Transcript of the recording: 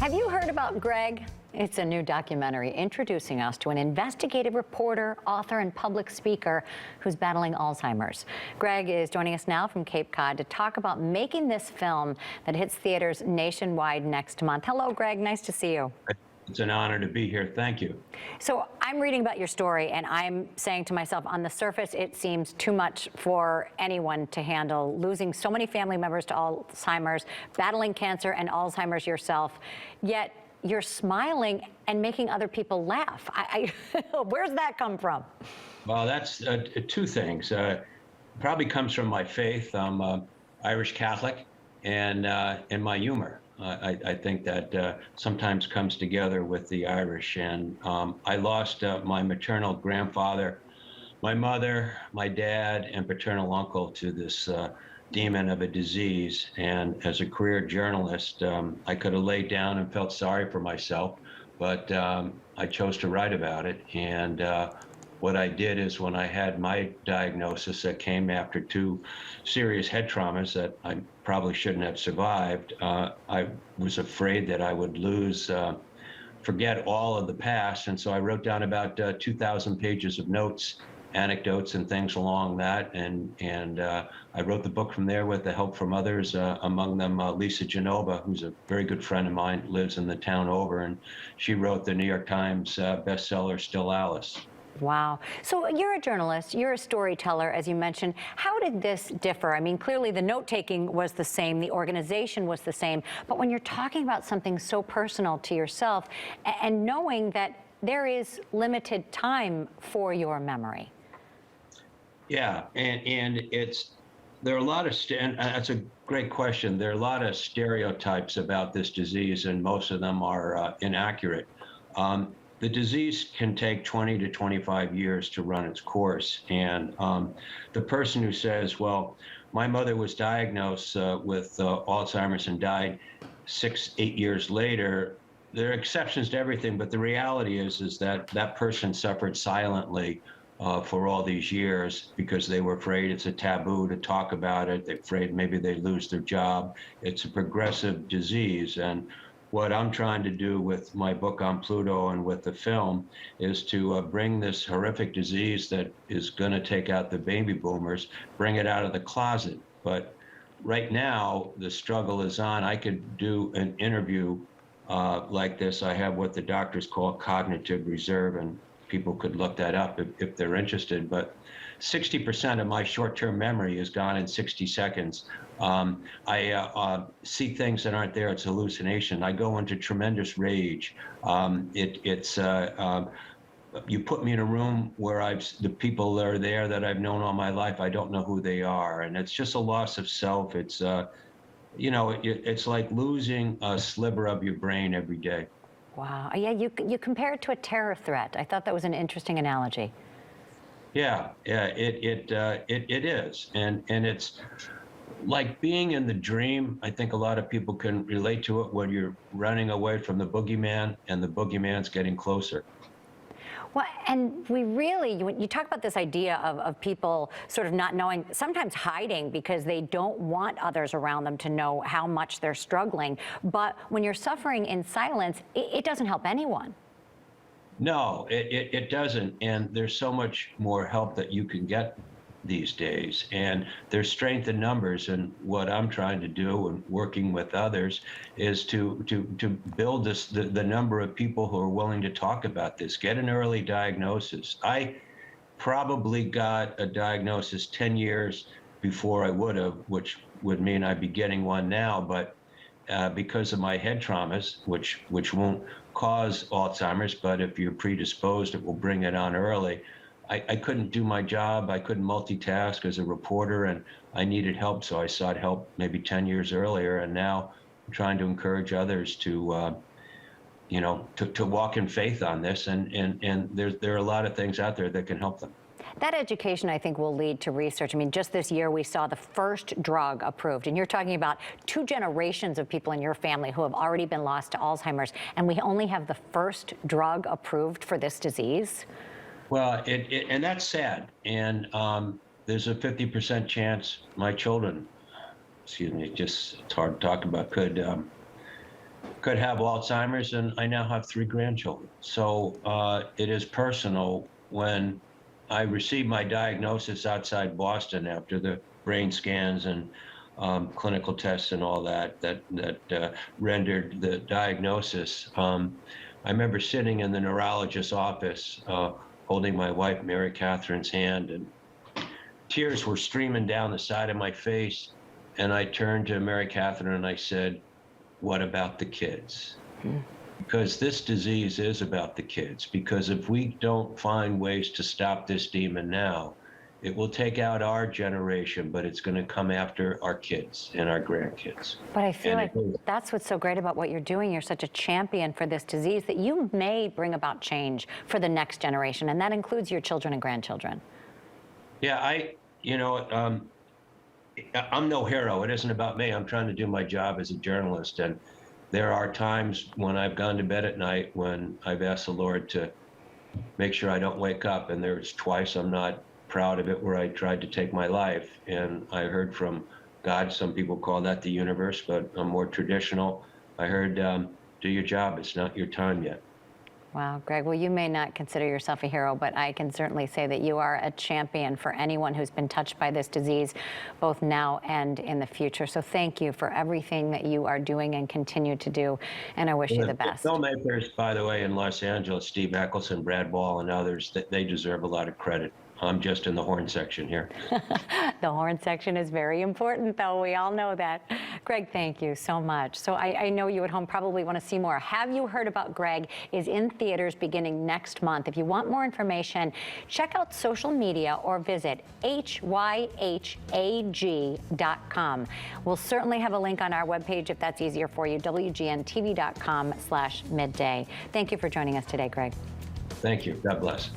Have you heard about Greg? It's a new documentary introducing us to an investigative reporter, author, and public speaker who's battling Alzheimer's. Greg is joining us now from Cape Cod to talk about making this film that hits theaters nationwide next month. Hello, Greg. Nice to see you. It's an honor to be here. Thank you. So I'm reading about your story, and I'm saying to myself, on the surface, it seems too much for anyone to handle, losing so many family members to Alzheimer's, battling cancer and Alzheimer's yourself, yet you're smiling and making other people laugh. Where's that come from? Well, that's two things. Probably comes from my faith. I'm Irish Catholic, and my humor. I think that sometimes comes together with the Irish. And I lost my maternal grandfather, my mother, my dad, and paternal uncle to this demon of a disease. And as a career journalist, I could have laid down and felt sorry for myself, but I chose to write about it. And what I did is, when I had my diagnosis that came after two serious head traumas that I probably shouldn't have survived, I was afraid that I would forget all of the past. And so I wrote down about 2,000 pages of notes, anecdotes, and things along that. And I wrote the book from there with the help from others, among them Lisa Genova, who's a very good friend of mine, lives in the town over, and she wrote the New York Times bestseller, Still Alice. Wow. So you're a journalist, you're a storyteller, as you mentioned. How did this differ? I mean, clearly the note-taking was the same, the organization was the same, but when you're talking about something so personal to yourself and knowing that there is limited time for your memory. Yeah, and there are a lot of, and that's a great question. There are a lot of stereotypes about this disease, and most of them are inaccurate. The disease can take 20 to 25 years to run its course. And the person who says, well, my mother was diagnosed with Alzheimer's and died 6-8 years later, there are exceptions to everything, but the reality is that that person suffered silently for all these years because they were afraid it's a taboo to talk about it. They're afraid maybe they lose their job. It's a progressive disease. And what I'm trying to do with my book on Pluto and with the film is to bring this horrific disease that is going to take out the baby boomers, bring it out of the closet. But right now, the struggle is on. I could do an interview like this. I have what the doctors call cognitive reserve, and people could look that up if they're interested. But 60% of my short-term memory is gone in 60 seconds. I see things that aren't there. It's hallucination. I go into tremendous rage. You put me in a room where the people that are there that I've known all my life, I don't know who they are. And it's just a loss of self. It's, it's like losing a sliver of your brain every day. Wow. Yeah, you compare it to a terror threat. I thought that was an interesting analogy. Yeah, it is, and it's like being in the dream. I think a lot of people can relate to it when you're running away from the boogeyman, and the boogeyman's getting closer. Well, and we really, when you talk about this idea of people sort of not knowing, sometimes hiding because they don't want others around them to know how much they're struggling. But when you're suffering in silence, it doesn't help anyone. No, it doesn't. And there's so much more help that you can get these days. And there's strength in numbers. And what I'm trying to do and working with others is to build the number of people who are willing to talk about this, get an early diagnosis. I probably got a diagnosis 10 years before I would have, which would mean I'd be getting one now. But because of my head traumas, which won't cause Alzheimer's, but if you're predisposed, it will bring it on early. I couldn't do my job. I couldn't multitask as a reporter, and I needed help. So I sought help maybe 10 years earlier. And now I'm trying to encourage others to, to walk in faith on this. And there are a lot of things out there that can help them. That education, I think, will lead to research. I mean, just this year, we saw the first drug approved. And you're talking about 2 generations of people in your family who have already been lost to Alzheimer's. And we only have the first drug approved for this disease. Well, and that's sad. And there's a 50% chance my children, it's hard to talk about, could could have Alzheimer's, and I now have 3 grandchildren. So it is personal. When I received my diagnosis outside Boston after the brain scans and clinical tests and all that rendered the diagnosis, I remember sitting in the neurologist's office, holding my wife, Mary Catherine's hand, and tears were streaming down the side of my face. And I turned to Mary Catherine and I said, "What about the kids?" Because this disease is about the kids. Because if we don't find ways to stop this demon now, it will take out our generation, but it's going to come after our kids and our grandkids. But I feel like that's what's so great about what you're doing. You're such a champion for this disease that you may bring about change for the next generation, and that includes your children and grandchildren. Yeah, I'm no hero. It isn't about me. I'm trying to do my job as a journalist. And there are times when I've gone to bed at night when I've asked the Lord to make sure I don't wake up. And there's twice, I'm not proud of it, where I tried to take my life. And I heard from God. Some people call that the universe, but I'm more traditional. I heard, do your job. It's not your time yet. Wow, Greg, well, you may not consider yourself a hero, but I can certainly say that you are a champion for anyone who's been touched by this disease, both now and in the future. So thank you for everything that you are doing and continue to do, and I wish you the best. Filmmakers, by the way, in Los Angeles, Steve Eccleston, Brad Ball, and others, they deserve a lot of credit. I'm just in the horn section here. The horn section is very important, though. We all know that. Greg, thank you so much. So I know you at home probably want to see more. Have You Heard About Greg is in theaters beginning next month. If you want more information, check out social media or visit HYHAG.com. We'll certainly have a link on our webpage if that's easier for you, WGNTV.com/midday. Thank you for joining us today, Greg. Thank you. God bless.